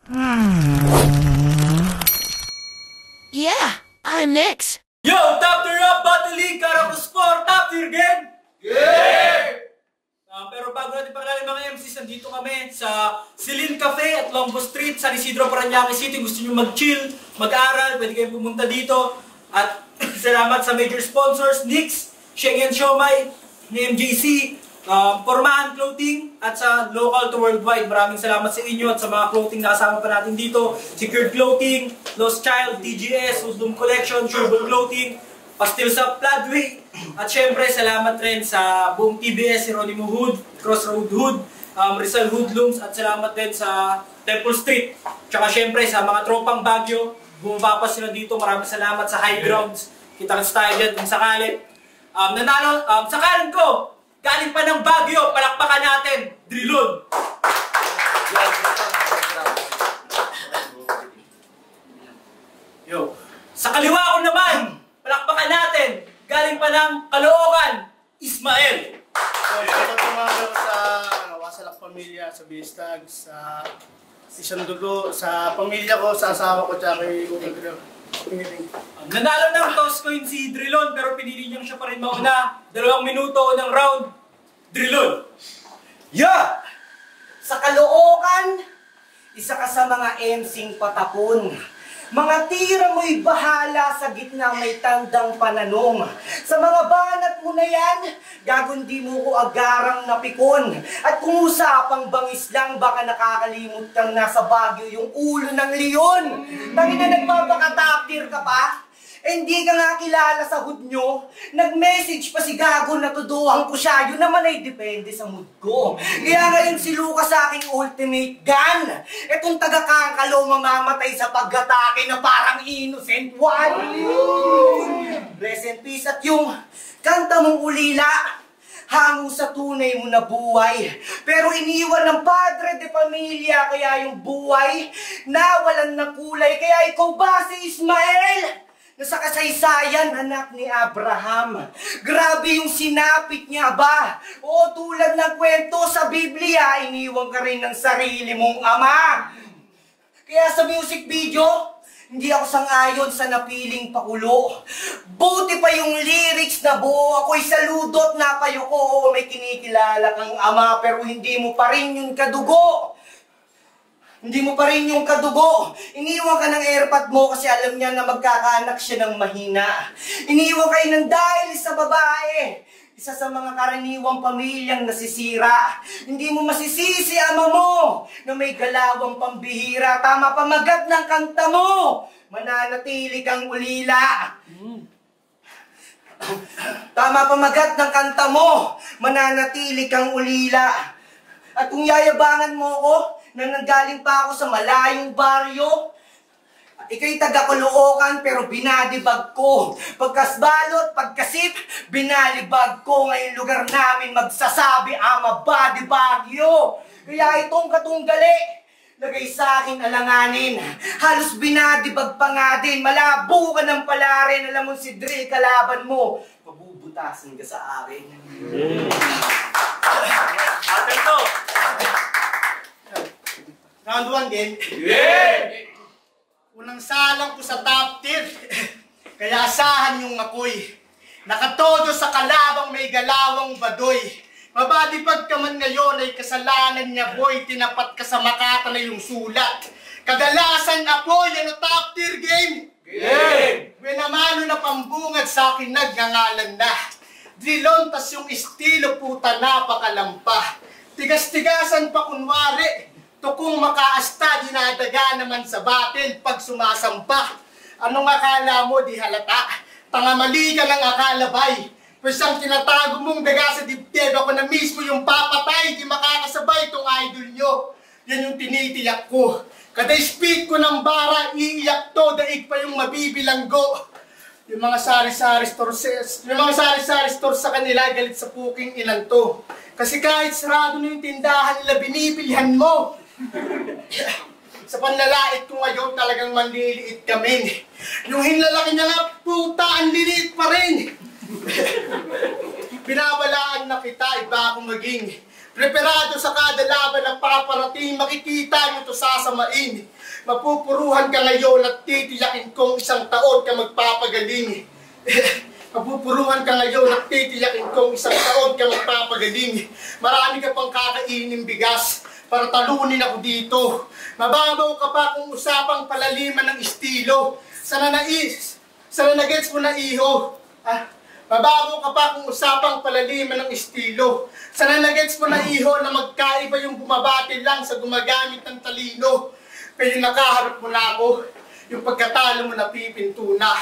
Yeah, I'm next. Yo, top tier up, Battle League, Karapos Sport, top tier game! Yeah! Pero bago natin pakilala mga MCs, nandito kami sa Celine Cafe at Longbo Street, San Isidro, Parañaque City. Gusto nyo mag-chill, mag-aral, pwede kayong pumunta dito. At salamat sa major sponsors, Nix, Sheng & Siomai, ni MJC, Formahan Clothing, at sa local to worldwide. Maraming salamat sa inyo at sa mga clothing na kasama pa natin dito. Secured Clothing, Lost Child, TGS, Wisdom Collection, Sureball Clothing, Pastil sa Floodway. At syempre, salamat rin sa buong TBS, Hieronimo Hood, Crossroad Hood, Rizal Hoodlums, at salamat din sa Temple Street. Tsaka syempre, sa mga tropang Baguio, bumaba pa sila dito. Maraming salamat sa High Grounds. Kita-kits tayo dyan kung sakali. Nanalo, sa kanan ko, galing pa ng Baguio, palakpakan natin, Drilon. Yo. Sa kaliwa ko naman, palakpakan natin, galing pa ng Caloocan, Ismael. Ito tumalo sa Wasalak Pamilya, sa Bistag, sa Isang Dugo, sa pamilya ko, sa asawa ko, tsaka kay Google. Nanalo ng toss coin si Drilon, pero pinili niyang siya pa rin mauna. 2 minuto ng round, Drilon. Yeah! Sa Caloocan, isa ka sa mga emsing patapon. Mga tira mo'y bahala sa gitna may tandang pananong. Sa mga banat mo na yan, gagundi mo ko agarang napikon. At kung usapang bangis lang, baka nakakalimot kang nasa Baguio yung ulo ng leon. Tangina nagpapakataptir ka pa? Hindi ka nga kilala sa hood nyo. Nag-message pa si Gago na tuduhan ko siya. Yun naman ay depende sa mood ko. Kaya ngayon si Lucas sa aking ultimate gun. Etong taga-Kankalo mamamatay sa pag-atake na parang innocent one. Rest in peace. At yung kanta mong ulila, hango sa tunay mo na buhay. Pero iniwan ng padre de pamilya, kaya yung buhay nawalan ng kulay. Kaya ikaw ba si Ismael? Na sa kasaysayan, anak ni Abraham. Grabe yung sinapit niya ba? O tulad ng kwento sa Biblia, iniwan ka rin ng sarili mong ama. Kaya sa music video, hindi ako sang-ayon sa napiling pakulo. Buti pa yung lyrics na buo, ako'y saludot na payo ko. May kinikilala kang ama, pero hindi mo pa rin yung kadugo. Hindi mo pa rin yung kadugo. Iniwan ka ng airpod mo kasi alam niya na magkakaanak siya ng mahina. Iniwan kayo ng dahil sa babae. Isa sa mga karaniwang pamilyang nasisira. Hindi mo masisisi ama mo na may galawang pambihira. Tama pamagat ng kanta mo. Mananatili kang ulila. Tama pamagat ng kanta mo. Mananatili kang ulila. At kung yayabangan mo ko, na nanggaling pa ako sa malayong baryo, ika'y taga-Caloocan pero binadibag ko. Pagkasbalot, pagkasip, binalibag ko. Ngayong lugar namin magsasabi, ama ba di Baguio? Kaya itong katunggali, lagay sa akin alanganin. Halos binadibag pa nga din. Malabo ka ng pala rin. Alam mo si Drill kalaban mo. Pabubutasin ka sa akin. Atin to. Round 1 din. Yeah! Unang salang ko sa top tier. Kaya asahan yung ako'y nakatodo sa kalabang may galawang badoy. Mabadipag ka man ngayon ay kasalanan niya boy. Tinapat ka sa Makata na yung sulat. Kadalasan ako yan ang top tier game. Game! Winamano na pambungad sa akin nagngangalan na. Drilon tas yung estilo puta napakalampa. Tigas-tigasan pa kunwari. Tukong makaasta, dinadaga naman sa battle pag sumasampa. Anong akala mo di halata? Tangamali ka ng akalabay. Pues ang tinatago mong daga sa dibdib, ako na mismo yung papatay, di makakasabay itong idol nyo. Yan yung tinitiyak ko. Kada speak ko ng bara, iiyak to, daig pa yung mabibilanggo. Yung mga sari-sari store sa kanila, galit sa puking ilan to. Kasi kahit sarado na yung tindahan nila, binibilhan mo. Sa panlalait ko ngayon talagang manliliit kami. Yung hinlalaki niya nga, puta, ang liliit pa rin. Binabalaan na kita, iba akong maging preparado sa kada laban na nakaparating, makikita nyo to sasamain. Mapupuruhan ka ngayon at titiyakin kong isang taon ka magpapagaling. Mapupuruhan ka ngayon at titiyakin kong isang taon ka magpapagaling. Marami ka pang kakainin bigas para talunin ako dito. Mababaw ka pa kung usapang palaliman ng estilo. Sana nagets mo na iho. Mababaw ka pa kung usapang palaliman ng estilo. Sana nagets mo na iho na magkaiba yung bumabati lang sa gumagamit ng talino. Pero nakaharap mo na ako, yung pagkatalo mo napipinto na.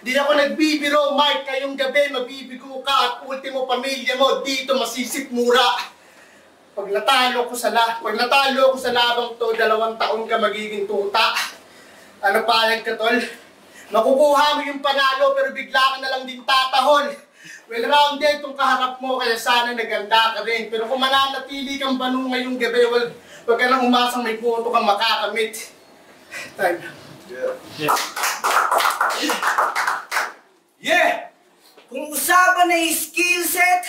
Di ako nagbibiro, Mark, kayong gabi mabibigo ka at ultimo pamilya mo dito masisikmura. Pag natalo ko sa labang to, 2 taon ka magiging tuta. Ano palang ka, tol? Makukuha mo yung panalo pero bigla ka na lang din tatahol. Well-rounded itong kaharap mo kaya sana naganda ka rin. Pero kung mananatili kang banu ngayong gabi, wag ka nang umasang may puto kang makakamit. Time. Yeah! Kung usapan na skill set,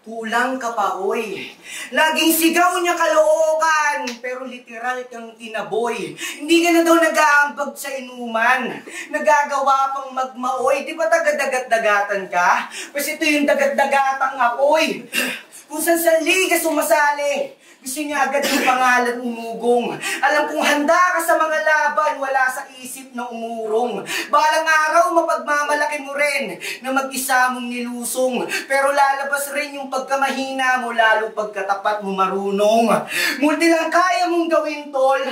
kulang ka pa, hoy. Laging sigaw niya kalookan, pero literal kang tinaboy. Hindi ka na daw nag-aambag sa inuman. Nagagawa pang magmaoy. Di ba taga-dagat-dagatan ka? Kasi ito yung dagat-dagatang apoy. Kung saan sa liga sumasali, gusto niya agad yung pangalan umugong. Alam kong handa ka sa mga laban, wala sa isip na umurong. Balang araw, mapagmamalaki mo rin na mag-isa mong nilusong. Pero lalabas rin yung pagkamahina mo, lalo pagkatapat mo marunong. Multi lang kaya mong gawin, tol,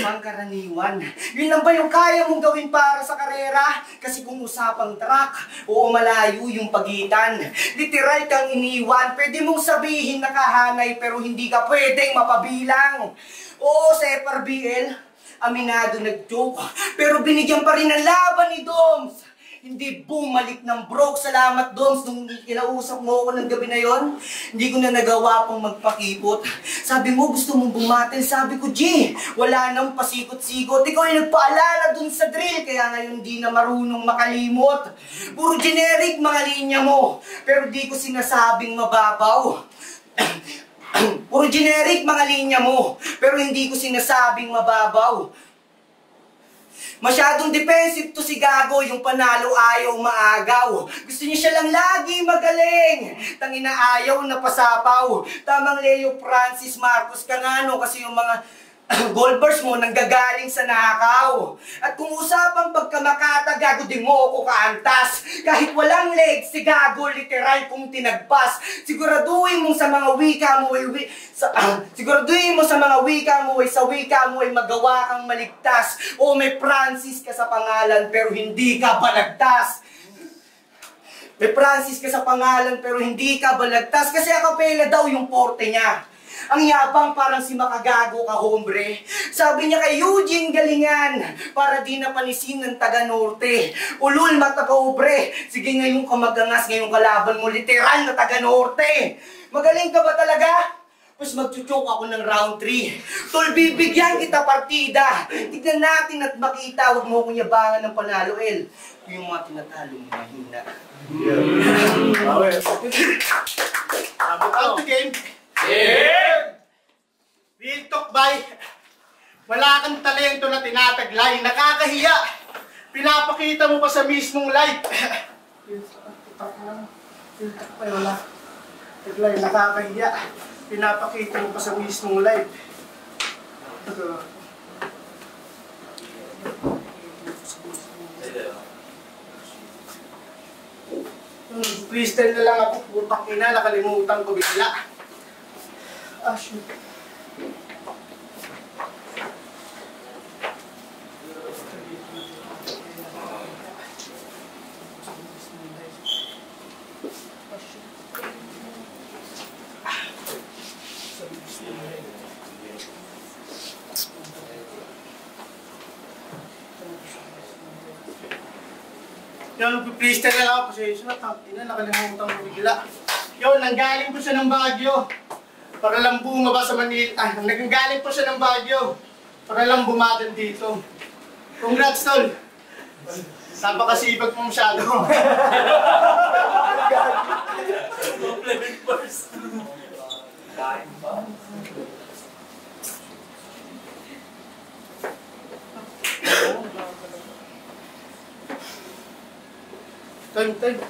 pangkaraniwan. Yun lang ba yung kaya mong gawin para sa karera? Kasi kung usapang track, oo malayo yung pagitan. Literal kang iniwan, pwede mong sabihin nakahanay pero hindi ka pwedeng mapabilang. Oo, sa FRBL, aminado nag-joke, pero binigyan pa rin ng laban ni Doms. Hindi bumalik ng broke. Salamat, Doms, nung kinausap mo ako ng gabi na yon. Hindi ko na nagawa pang magpakipot. Sabi mo, gusto mong bumatil. Sabi ko, G, wala nang pasikot-sikot. Ikaw ay nagpaalala dun sa drill, kaya ngayon di na marunong makalimot. Puro generic mga linya mo, pero di ko sinasabing mababaw. Puro generic mga linya mo, pero hindi ko sinasabing mababaw. Masyadong defensive to si Gago, yung panalo ayaw maagaw. Gusto niya siya lang lagi magaling. Tangina ayaw na pasapaw. Tamang Leo Francis Marcos Cangano kasi yung mga gold bars mo nanggagaling sa nakaw. At kung usapang pagkamakata, Gago, di mo ako kaantas. Kahit walang legs, si Gago literal kong tinagpas. Siguraduhin mo sa mga wika mo ay siguraduhin mo sa mga wika mo ay sa wika mo ay magawa kang maligtas. O may Francis ka sa pangalan pero hindi ka balagtas. May Francis ka sa pangalan pero hindi ka balagtas. Kasi akapela daw yung porte niya. Ang yabang parang si Makagago ka, hombre. Sabi niya kay Eugene Galingan, para di napanisin ng taga-norte. Ulul mata ka, obre. Sige ngayon ka magangas, ngayong kalaban mo, literal na taga-norte. Magaling ka ba talaga? Mas magchuchok ako ng round 3. Tol, bibigyan kita partida. Tignan natin at makita, huwag mo akong yabangan ng panalo, El. Yung mga tinatalo mo mahina. Out to game. Yeah! Real talk, bay. Wala kang talento na tinataglay. Nakakahiya. Pinapakita mo pa sa mismong live. Wala. Taglay, nakakahiya. Pinapakita mo pa sa mismong live. Freestyle na lang ako. Putang ina, nakalimutan ko bigla. Ah, shoot. Yung freestyle na lang ako. Pasensya na, tangina, nakalimutan ko bigla. Yun, nanggaling po siya ng Baguio. Para lang bumaba sa Manila. Nagagaling po siya ng Baguio. Para lang bumatin dito. Congrats, tol. Napakasipag mo masyado. Compliment first. Time.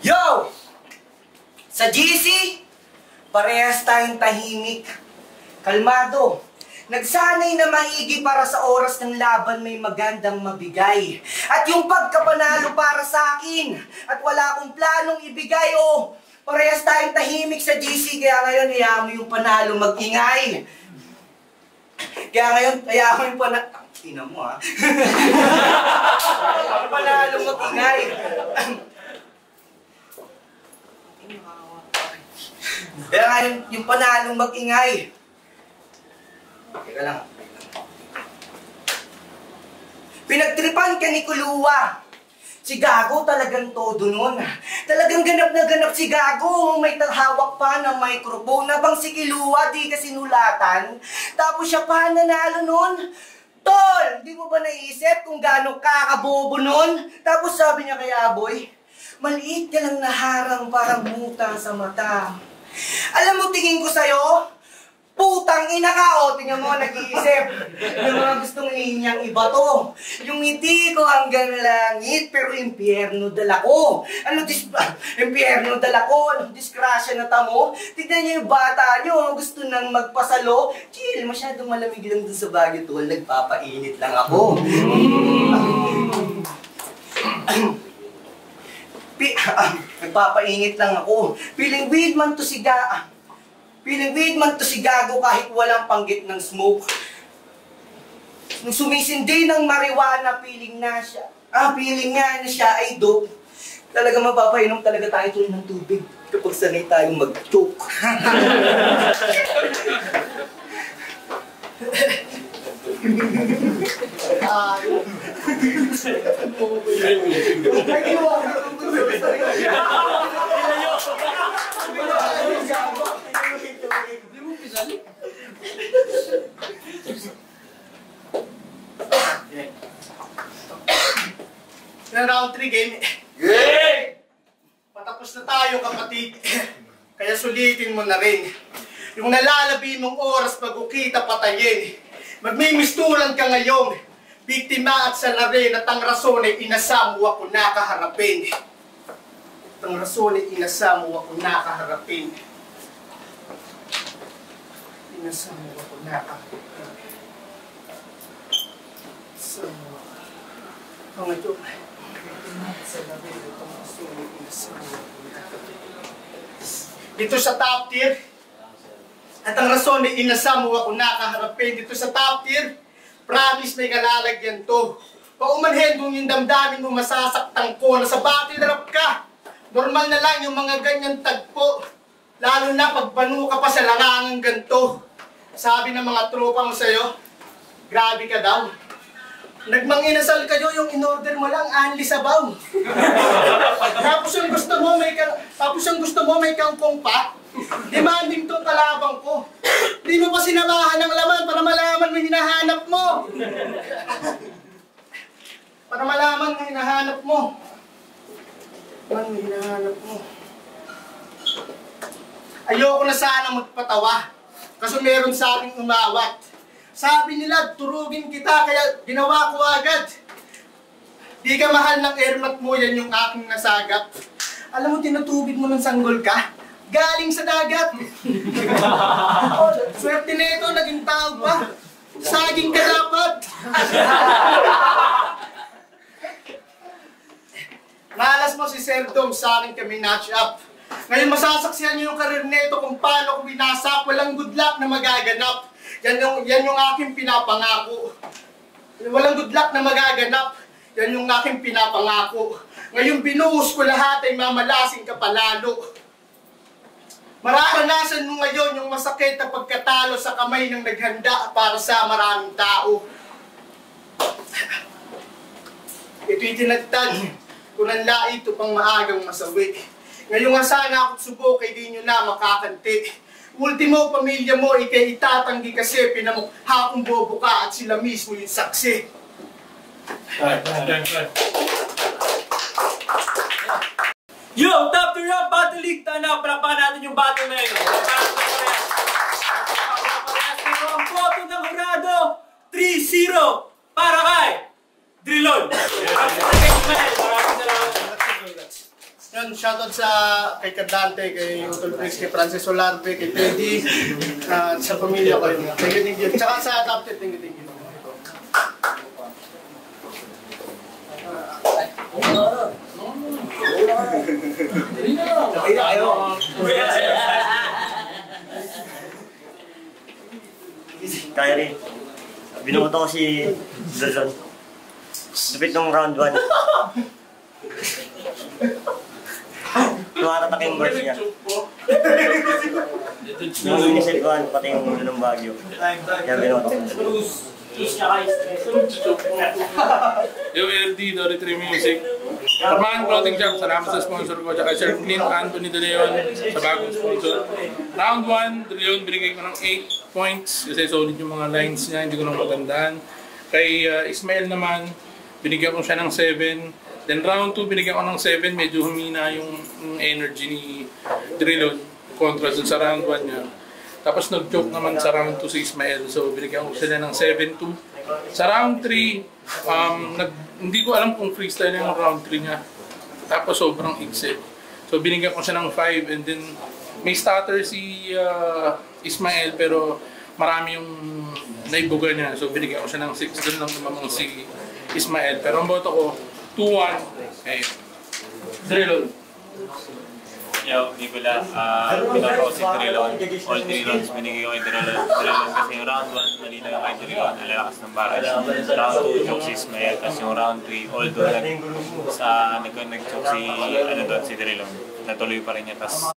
Yo! Sa GC, parehas tayong tahimik. Kalmado. Nagsanay na maigi para sa oras ng laban may magandang mabigay. At yung pagkapanalo para sa akin. At wala akong planong ibigay. Oh, parehas tayong tahimik sa GC. Kaya ngayon, hayaan mo yung panalo mag-ingay. Kaya ngayon, hayaan mo yung panalo... Ina mo, ha? Panalo mag-ingay. Kaya ngayon, yung panalo mag-ingay. Teka lang. Pinagtripan ka ni Kuluwa. Si Gago talagang todo nun. Talagang ganap na ganap si Gago. May hawak pa ng microphone. Nabang si Kuluwa, di ka sinulatan. Tapos siya pa nanalo nun. Tol, di mo ba naisip kung gaano kakabobo nun? Tapos sabi niya kay Aboy, maliit ka lang naharang parang muta sa mata. Alam mo, tingin ko sa'yo, putang ina ka, o, tingnan mo, nag-iisip. Yung mga gustong inyang iba to. Yung ngiti ko hanggang langit, pero impyerno dala ko. Impyerno dala ko, disgrasya na tamo. Tignan niyo yung bata niyo, gusto nang magpasalo. Chill, masyadong malamig lang dun sa Baguio, tol. Nagpapainit lang ako. Nagpapainit lang ako. Feeling weird man to si Gago kahit walang panggit ng smoke. Nung sumisindi ng marijuana, feeling nga na siya ay dope. Talaga mapapainom talaga tayo tuloy ng tubig kapag sanay tayong mag-choke. Yung round 3 game. Patapos na tayo, kapatid. Kaya sulitin mo na rin. Yung nalalabi mong oras pag-ukita patayin. Magmimistulan ka ngayon. Biktima at salarin at ang rason ay inasamu ako nakaharapin. At ang rason ay inasamu ako nakaharapin. Inasamu ako nakaharapin. Inasamu ako. Ang ito. Dito sa top tier, at ang rason ay inasamu ako nakaharapin. Dito sa top tier, promise may kalalagyan to. Paumanhin kung yung damdamin mo masasaktan ko. Nasa battle rap ka. Normal na lang yung mga ganyan tagpo. Lalo na pag banu ka pa sa larangang ganito. Sabi ng mga tropa mo sa'yo, grabe ka daw. Nagmanginasal kayo, yung in-order mo lang, anli sabaw. Tapos yung gusto mo may kangkong pa. Demanding tong kalabang ko. Di mo pa sinamahan ng laman para malaman mo hinahanap mo. Para malaman mo hinahanap mo. Ayoko na sana magpatawa. Kasi meron sa aking umawat. Sabi nila, turugin kita, kaya ginawa ko agad. Di ka mahal ng airmat mo, yan yung aking nasagap. Alam mo, tinutubig mo ng sanggol ka? Galing sa dagat. Swerte na ito, naging tao pa. Saging ka dapat. Malas mo si Sir Dom, sa akin kami match up. Ngayon masasaksihan niyo yung karir nito kung paano ko binasak. Walang good luck na magaganap. Yan yung aking pinapangako. Walang good luck na magaganap. Yan yung aking pinapangako. Ngayon binuhos ko lahat ay mamalasing ka palalo. Mararanasan mo ngayon yung masakit na pagkatalo sa kamay ng naghanda para sa maraming tao. Ito'y tinagtad. Kung nanlait ito pang maagang masawi. Ngayon nga sana ako't subok ay di nyo na makakanti. Ultimo, pamilya mo, ikay itatanggi kasi pinamukha kong bobo ka at sila mismo yung saksi. Yo, top 3 rap battle league. Tana, palapakan natin yung battle na yun. Pero ang boto ng Jurado, 3-0 para kay Drilon. Yun! Maraming salamat. Yan, shoutout sa kay Kadante, kay Utol Prince, kay Francis Solarbe, kay Teddy, sa pamilya ko yun. Thank you. Tsaka sa Top 10, thank you. Kyrie, binuto ko si Zolzon. Lupit nung round 1. Tumatatak yung burst niya. Yung inisip ko, pati yung ulo ng Baguio. Kaya binuto ko. Yo, LD, Dory 3 Music. Formahan Clothing Shop, salamat sa sponsor ko. Tsaka Sir Clint Anthony De Leon sa bagong sponsor. Round 1, De Leon, binigay ko ng 8 points kasi solid yung mga lines niya, hindi ko nang matandaan. Kay Ismael naman, binigyan ko siya ng 7. Then round 2, binigyan ko ng 7. Medyo humina yung energy ni Drilon kontra sa round 1 niya. Tapos nag-choke naman sa round 2 si Ismael. So binigyan ko sila ng 7-2. Sa round 3, hindi ko alam kung freestyle yung round 3 niya. Tapos sobrang exit. So binigyan ko siya ng 5 and then may stutter si Ismael pero marami yung naibuga niya. So binigyan ko siya ng 6. Doon lang namang si Ismael. Pero ang boto ko, 2-1. Okay. Drilon. Yo, Nicola, pinaka ko si Drilon. All 3 rounds binigay ko kay Drilon kasi yung round 1, malinaw yung kay Drilon, alalakas ng barrage. Round 2, choke si Ismael, kasi yung round 3, although nag-choke si Drilon, natuloy pa rin niya.